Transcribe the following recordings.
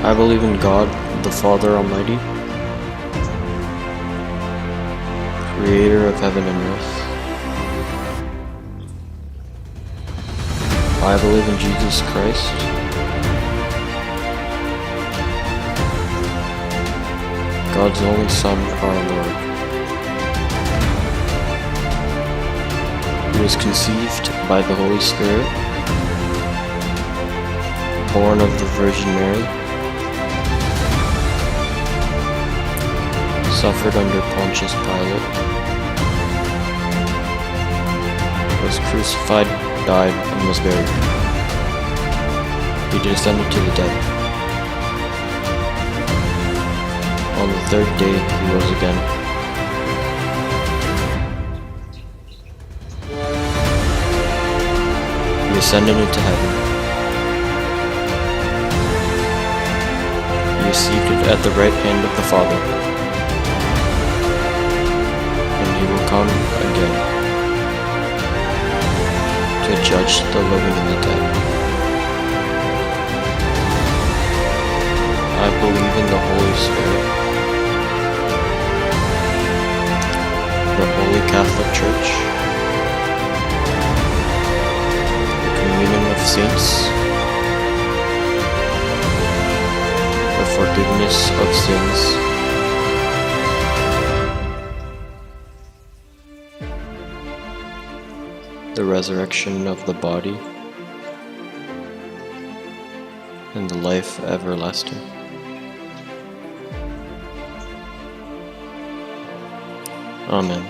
I believe in God, the Father Almighty, creator of heaven and earth. I believe in Jesus Christ, God's only Son, our Lord. He was conceived by the Holy Spirit, born of the Virgin Mary, suffered under Pontius Pilate, was crucified, died, and was buried. He descended to the dead. On the third day he rose again. He ascended into heaven. He is seated at the right hand of the Father. And he will come again to judge the living and the dead. I believe in the Holy Spirit, the Holy Catholic Church, the communion of saints, the forgiveness of sins, the resurrection of the body, and the life everlasting. Amen.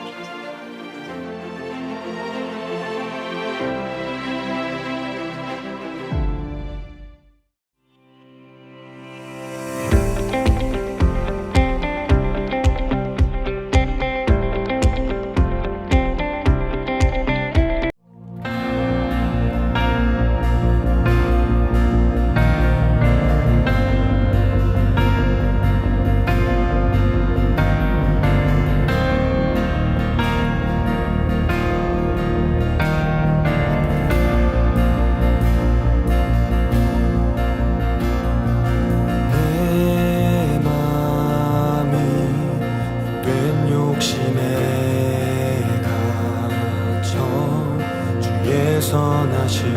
선하신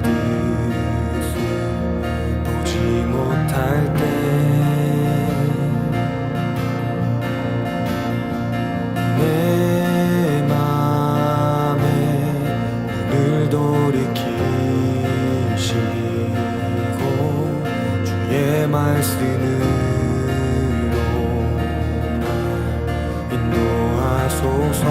뜻을 보지 못할 때 내 맘에 눈을 돌이키시고 주의 말씀으로 날 인도하소서.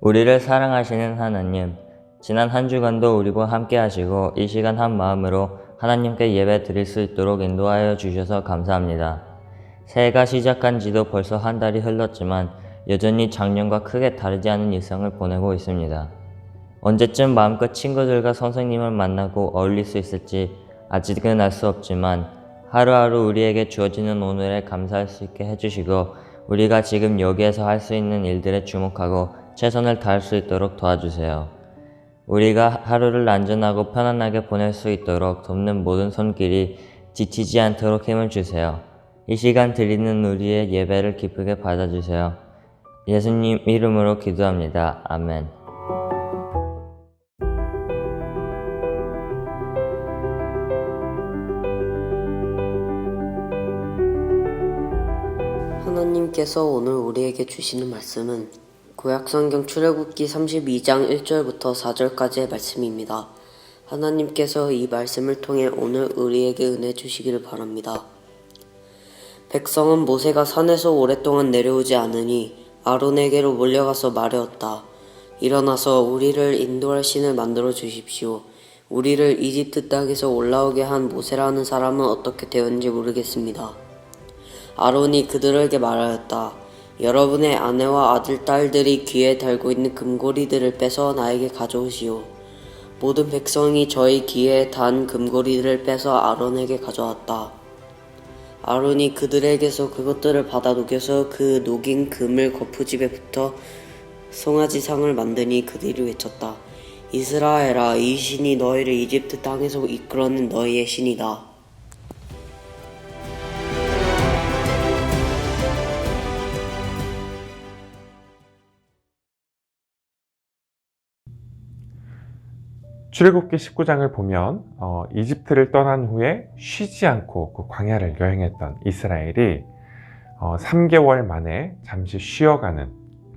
우리를 사랑하시는 하나님, 지난 한 주간도 우리와 함께 하시고 이 시간 한 마음으로 하나님께 예배 드릴 수 있도록 인도하여 주셔서 감사합니다. 새해가 시작한 지도 벌써 한 달이 흘렀지만 여전히 작년과 크게 다르지 않은 일상을 보내고 있습니다. 언제쯤 마음껏 친구들과 선생님을 만나고 어울릴 수 있을지 아직은 알 수 없지만 하루하루 우리에게 주어지는 오늘에 감사할 수 있게 해주시고 우리가 지금 여기에서 할 수 있는 일들에 주목하고 최선을 다할 수 있도록 도와주세요. 우리가 하루를 안전하고 편안하게 보낼 수 있도록 돕는 모든 손길이 지치지 않도록 힘을 주세요. 이 시간 드리는 우리의 예배를 기쁘게 받아주세요. 예수님 이름으로 기도합니다. 아멘. 하나님께서 오늘 우리에게 주시는 말씀은 구약성경 출애굽기 32장 1절부터 4절까지의 말씀입니다. 하나님께서 이 말씀을 통해 오늘 우리에게 은혜 주시기를 바랍니다. 백성은 모세가 산에서 오랫동안 내려오지 않으니 아론에게로 몰려가서 말하였다. 일어나서 우리를 인도할 신을 만들어 주십시오. 우리를 이집트 땅에서 올라오게 한 모세라는 사람은 어떻게 되었는지 모르겠습니다. 아론이 그들에게 말하였다. 여러분의 아내와 아들, 딸들이 귀에 달고 있는 금고리들을 빼서 나에게 가져오시오. 모든 백성이 저희 귀에 단 금고리들을 빼서 아론에게 가져왔다. 아론이 그들에게서 그것들을 받아 녹여서 그 녹인 금을 거푸집에 붙어 송아지상을 만드니 그들이 외쳤다. 이스라엘아, 이 신이 너희를 이집트 땅에서 이끌어낸 너희의 신이다. 출애굽기 19장을 보면 이집트를 떠난 후에 쉬지 않고 그 광야를 여행했던 이스라엘이 3개월 만에 잠시 쉬어가는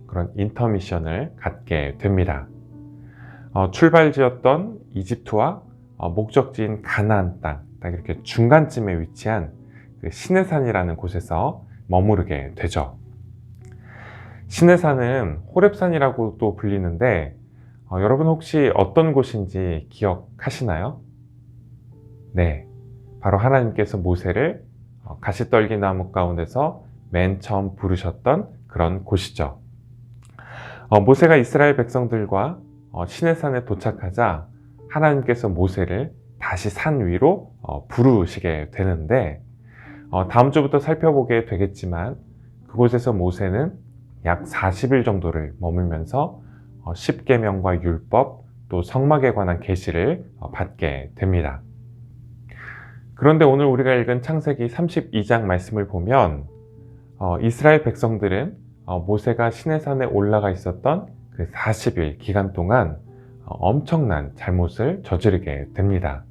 그런 인터미션을 갖게 됩니다. 출발지였던 이집트와 목적지인 가나안 땅, 딱 이렇게 중간쯤에 위치한 그 시내산이라는 곳에서 머무르게 되죠. 시내산은 호렙산이라고도 불리는데 여러분 혹시 어떤 곳인지 기억하시나요? 네, 바로 하나님께서 모세를 가시떨기 나무 가운데서 맨 처음 부르셨던 그런 곳이죠. 모세가 이스라엘 백성들과 시내산에 도착하자 하나님께서 모세를 다시 산 위로 부르시게 되는데 다음 주부터 살펴보게 되겠지만 그곳에서 모세는 약 40일 정도를 머물면서 십계명과 율법 또 성막에 관한 계시를 받게 됩니다. 그런데 오늘 우리가 읽은 창세기 32장 말씀을 보면 이스라엘 백성들은 모세가 시내산에 올라가 있었던 그 40일 기간 동안 엄청난 잘못을 저지르게 됩니다.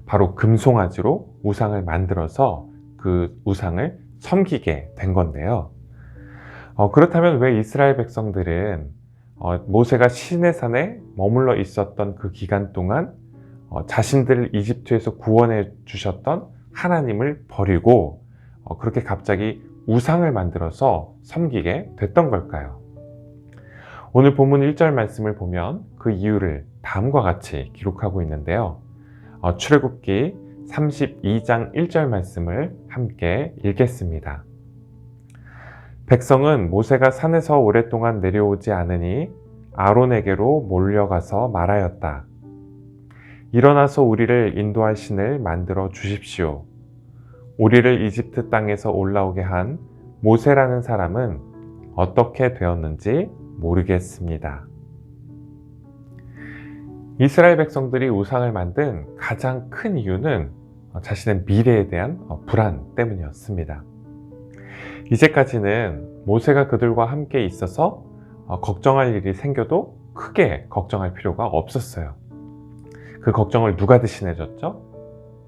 바로 금송아지로 우상을 만들어서 그 우상을 섬기게 된 건데요. 그렇다면 왜 이스라엘 백성들은 모세가 시내산에 머물러 있었던 그 기간 동안 자신들을 이집트에서 구원해 주셨던 하나님을 버리고 그렇게 갑자기 우상을 만들어서 섬기게 됐던 걸까요? 오늘 본문 1절 말씀을 보면 그 이유를 다음과 같이 기록하고 있는데요. 출애굽기 32장 1절 말씀을 함께 읽겠습니다. 백성은 모세가 산에서 오랫동안 내려오지 않으니 아론에게로 몰려가서 말하였다. 일어나서 우리를 인도할 신을 만들어 주십시오. 우리를 이집트 땅에서 올라오게 한 모세라는 사람은 어떻게 되었는지 모르겠습니다. 이스라엘 백성들이 우상을 만든 가장 큰 이유는 자신의 미래에 대한 불안 때문이었습니다. 이제까지는 모세가 그들과 함께 있어서 걱정할 일이 생겨도 크게 걱정할 필요가 없었어요. 그 걱정을 누가 대신해 줬죠?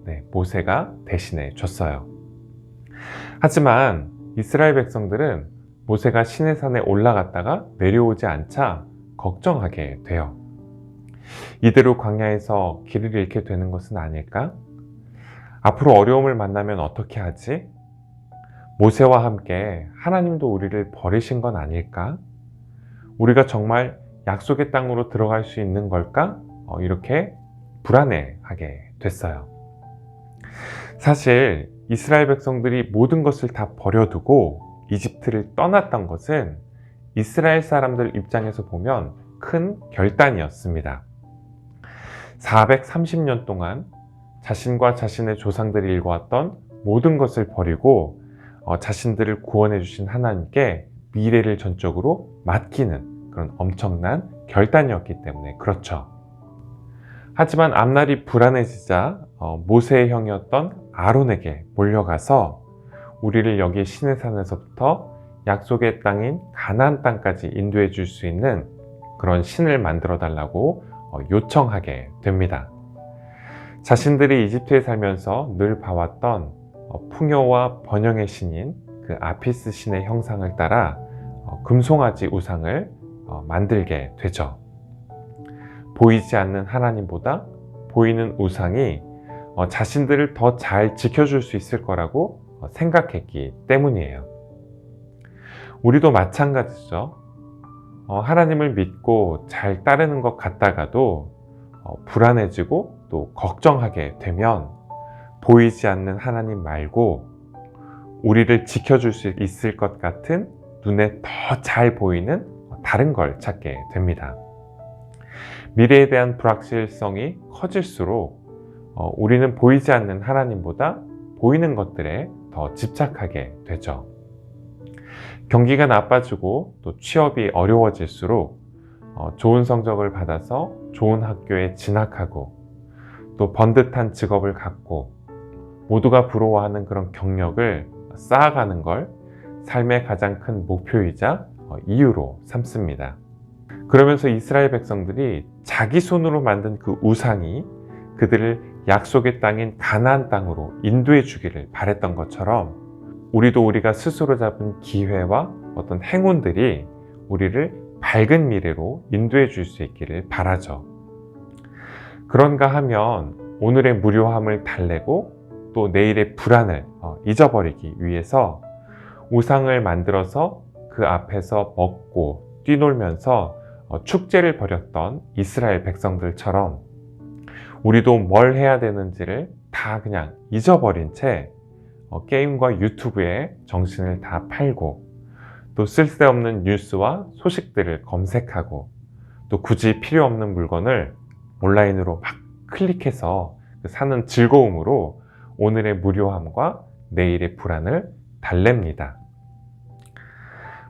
네, 모세가 대신해 줬어요. 하지만 이스라엘 백성들은 모세가 시내산에 올라갔다가 내려오지 않자 걱정하게 돼요. 이대로 광야에서 길을 잃게 되는 것은 아닐까? 앞으로 어려움을 만나면 어떻게 하지? 모세와 함께 하나님도 우리를 버리신 건 아닐까? 우리가 정말 약속의 땅으로 들어갈 수 있는 걸까? 이렇게 불안해하게 됐어요. 사실 이스라엘 백성들이 모든 것을 다 버려두고 이집트를 떠났던 것은 이스라엘 사람들 입장에서 보면 큰 결단이었습니다. 430년 동안 자신과 자신의 조상들이 일궈왔던 모든 것을 버리고 자신들을 구원해 주신 하나님께 미래를 전적으로 맡기는 그런 엄청난 결단이었기 때문에 그렇죠. 하지만 앞날이 불안해지자 모세의 형이었던 아론에게 몰려가서 우리를 여기 시내산에서부터 약속의 땅인 가나안 땅까지 인도해 줄 수 있는 그런 신을 만들어 달라고 요청하게 됩니다. 자신들이 이집트에 살면서 늘 봐왔던 풍요와 번영의 신인 그 아피스 신의 형상을 따라 금송아지 우상을 만들게 되죠. 보이지 않는 하나님보다 보이는 우상이 자신들을 더 잘 지켜줄 수 있을 거라고 생각했기 때문이에요. 우리도 마찬가지죠. 하나님을 믿고 잘 따르는 것 같다가도 불안해지고 또 걱정하게 되면 보이지 않는 하나님 말고 우리를 지켜줄 수 있을 것 같은 눈에 더 잘 보이는 다른 걸 찾게 됩니다. 미래에 대한 불확실성이 커질수록 우리는 보이지 않는 하나님보다 보이는 것들에 더 집착하게 되죠. 경기가 나빠지고 또 취업이 어려워질수록 좋은 성적을 받아서 좋은 학교에 진학하고 또 번듯한 직업을 갖고 모두가 부러워하는 그런 경력을 쌓아가는 걸 삶의 가장 큰 목표이자 이유로 삼습니다. 그러면서 이스라엘 백성들이 자기 손으로 만든 그 우상이 그들을 약속의 땅인 가나안 땅으로 인도해 주기를 바랬던 것처럼 우리도 우리가 스스로 잡은 기회와 어떤 행운들이 우리를 밝은 미래로 인도해 줄 수 있기를 바라죠. 그런가 하면 오늘의 무료함을 달래고 또 내일의 불안을 잊어버리기 위해서 우상을 만들어서 그 앞에서 먹고 뛰놀면서 축제를 벌였던 이스라엘 백성들처럼 우리도 뭘 해야 되는지를 다 그냥 잊어버린 채 게임과 유튜브에 정신을 다 팔고 또 쓸데없는 뉴스와 소식들을 검색하고 또 굳이 필요 없는 물건을 온라인으로 막 클릭해서 사는 즐거움으로 오늘의 무료함과 내일의 불안을 달랩니다.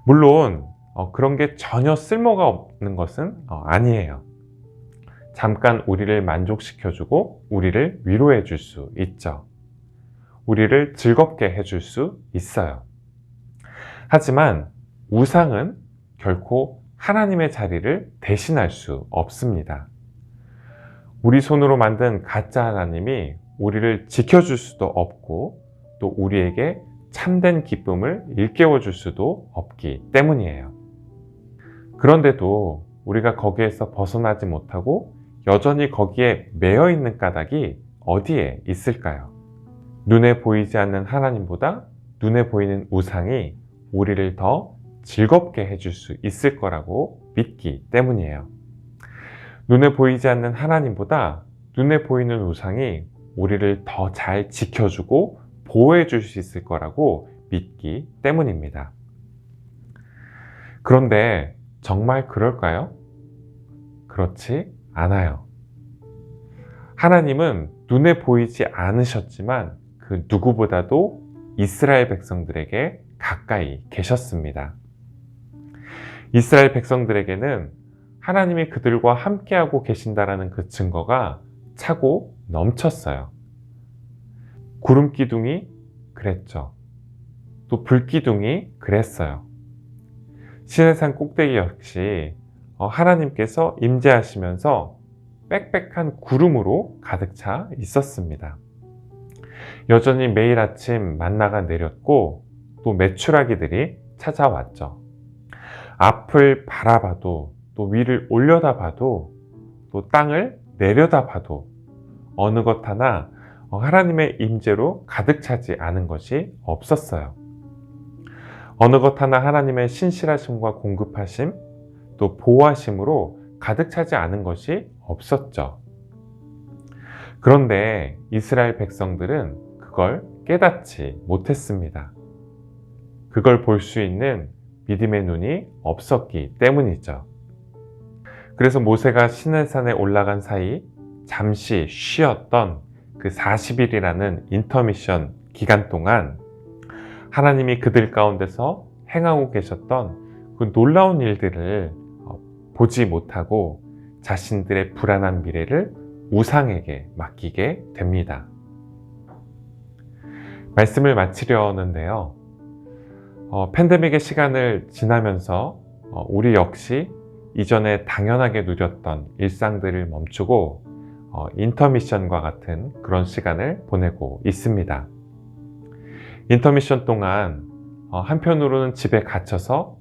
물론 그런 게 전혀 쓸모가 없는 것은 아니에요. 잠깐 우리를 만족시켜주고 우리를 위로해 줄 수 있죠. 우리를 즐겁게 해줄 수 있어요. 하지만 우상은 결코 하나님의 자리를 대신할 수 없습니다. 우리 손으로 만든 가짜 하나님이 우리를 지켜줄 수도 없고 또 우리에게 참된 기쁨을 일깨워 줄 수도 없기 때문이에요. 그런데도 우리가 거기에서 벗어나지 못하고 여전히 거기에 매여 있는 까닭이 어디에 있을까요? 눈에 보이지 않는 하나님보다 눈에 보이는 우상이 우리를 더 즐겁게 해줄 수 있을 거라고 믿기 때문이에요. 눈에 보이지 않는 하나님보다 눈에 보이는 우상이 우리를 더 잘 지켜주고 보호해 줄 수 있을 거라고 믿기 때문입니다. 그런데 정말 그럴까요? 그렇지 않아요. 하나님은 눈에 보이지 않으셨지만 그 누구보다도 이스라엘 백성들에게 가까이 계셨습니다. 이스라엘 백성들에게는 하나님이 그들과 함께하고 계신다라는 그 증거가 차고 넘쳤어요. 구름 기둥이 그랬죠. 또 불기둥이 그랬어요. 시내산 꼭대기 역시 하나님께서 임재하시면서 빽빽한 구름으로 가득 차 있었습니다. 여전히 매일 아침 만나가 내렸고 또 메추라기들이 찾아왔죠. 앞을 바라봐도 또 위를 올려다봐도 또 땅을 내려다봐도 어느 것 하나 하나님의 임재로 가득 차지 않은 것이 없었어요. 어느 것 하나 하나님의 신실하심과 공급하심 또 보호하심으로 가득 차지 않은 것이 없었죠. 그런데 이스라엘 백성들은 그걸 깨닫지 못했습니다. 그걸 볼 수 있는 믿음의 눈이 없었기 때문이죠. 그래서 모세가 시내산에 올라간 사이 잠시 쉬었던 그 40일이라는 인터미션 기간 동안 하나님이 그들 가운데서 행하고 계셨던 그 놀라운 일들을 보지 못하고 자신들의 불안한 미래를 우상에게 맡기게 됩니다. 말씀을 마치려는데요. 팬데믹의 시간을 지나면서 우리 역시 이전에 당연하게 누렸던 일상들을 멈추고 인터미션과 같은 그런 시간을 보내고 있습니다. 인터미션 동안 한편으로는 집에 갇혀서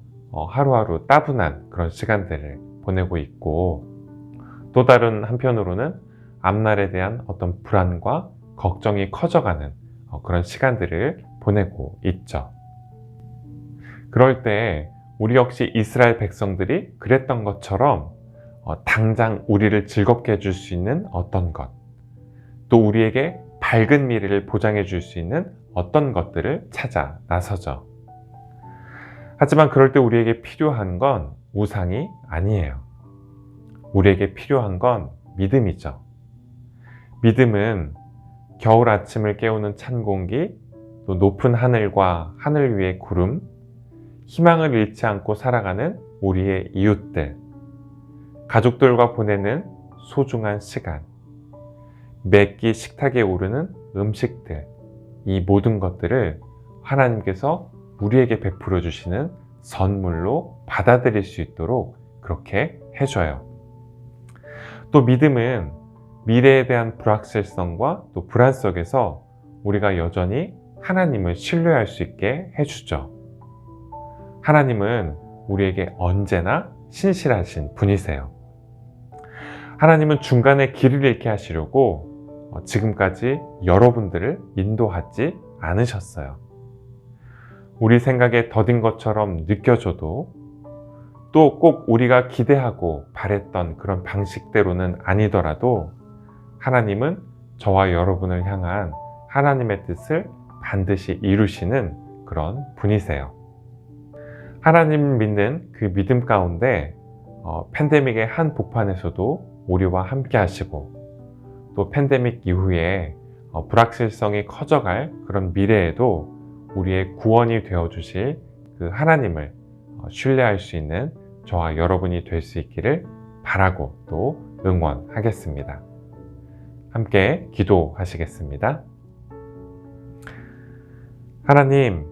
하루하루 따분한 그런 시간들을 보내고 있고, 또 다른 한편으로는 앞날에 대한 어떤 불안과 걱정이 커져가는 그런 시간들을 보내고 있죠. 그럴 때 우리 역시 이스라엘 백성들이 그랬던 것처럼 당장 우리를 즐겁게 해줄 수 있는 어떤 것, 또 우리에게 밝은 미래를 보장해 줄 수 있는 어떤 것들을 찾아 나서죠. 하지만 그럴 때 우리에게 필요한 건 우상이 아니에요. 우리에게 필요한 건 믿음이죠. 믿음은 겨울 아침을 깨우는 찬 공기, 또 높은 하늘과 하늘 위의 구름, 희망을 잃지 않고 살아가는 우리의 이웃들, 가족들과 보내는 소중한 시간, 매끼 식탁에 오르는 음식들, 이 모든 것들을 하나님께서 우리에게 베풀어 주시는 선물로 받아들일 수 있도록 그렇게 해줘요. 또 믿음은 미래에 대한 불확실성과 또 불안 속에서 우리가 여전히 하나님을 신뢰할 수 있게 해주죠. 하나님은 우리에게 언제나 신실하신 분이세요. 하나님은 중간에 길을 잃게 하시려고 지금까지 여러분들을 인도하지 않으셨어요. 우리 생각에 더딘 것처럼 느껴져도, 또 꼭 우리가 기대하고 바랬던 그런 방식대로는 아니더라도 하나님은 저와 여러분을 향한 하나님의 뜻을 반드시 이루시는 그런 분이세요. 하나님 믿는 그 믿음 가운데 팬데믹의 한 복판에서도 우리와 함께 하시고, 또 팬데믹 이후에 불확실성이 커져갈 그런 미래에도 우리의 구원이 되어주실 그 하나님을 신뢰할 수 있는 저와 여러분이 될 수 있기를 바라고 또 응원하겠습니다. 함께 기도하시겠습니다. 하나님,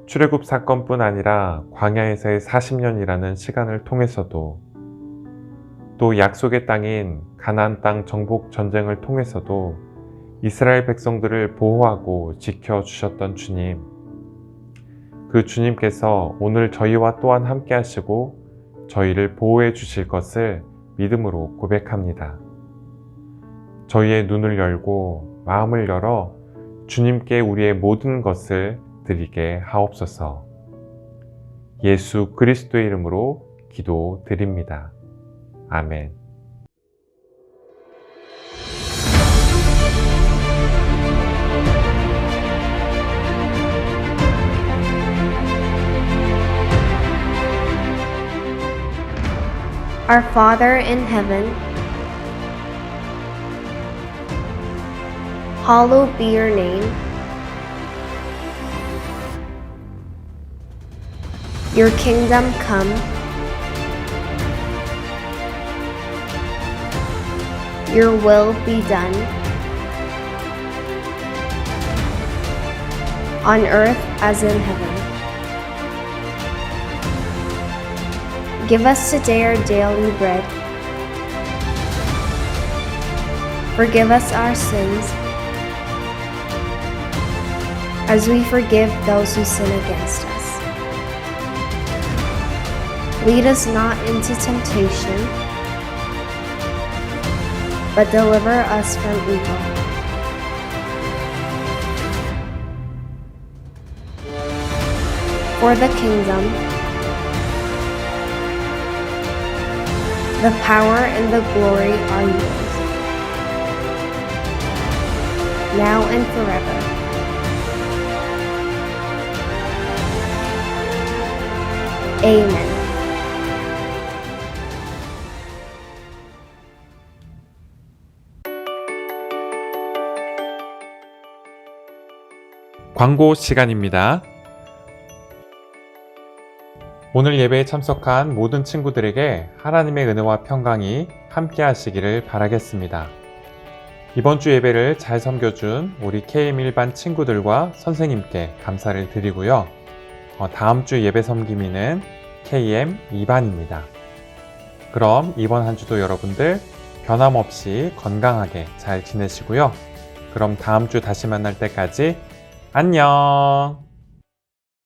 출애굽 사건뿐 아니라 광야에서의 40년이라는 시간을 통해서도, 또 약속의 땅인 가나안 땅 정복 전쟁을 통해서도 이스라엘 백성들을 보호하고 지켜주셨던 주님, 그 주님께서 오늘 저희와 또한 함께 하시고 저희를 보호해 주실 것을 믿음으로 고백합니다. 저희의 눈을 열고 마음을 열어 주님께 우리의 모든 것을 드리게 하옵소서. 예수 그리스도의 이름으로 기도드립니다. 아멘. Our Father in heaven, hallowed be your name. Your kingdom come. Your will be done on earth as in heaven. Give us today our daily bread. Forgive us our sins, as we forgive those who sin against us. Lead us not into temptation, but deliver us from evil. For the kingdom, The power and the glory are yours, now and forever. Amen. 광고 시간입니다. 오늘 예배에 참석한 모든 친구들에게 하나님의 은혜와 평강이 함께 하시기를 바라겠습니다. 이번 주 예배를 잘 섬겨준 우리 KM1반 친구들과 선생님께 감사를 드리고요. 다음 주 예배 섬김이는 KM2반입니다. 그럼 이번 한 주도 여러분들 변함없이 건강하게 잘 지내시고요. 그럼 다음 주 다시 만날 때까지 안녕!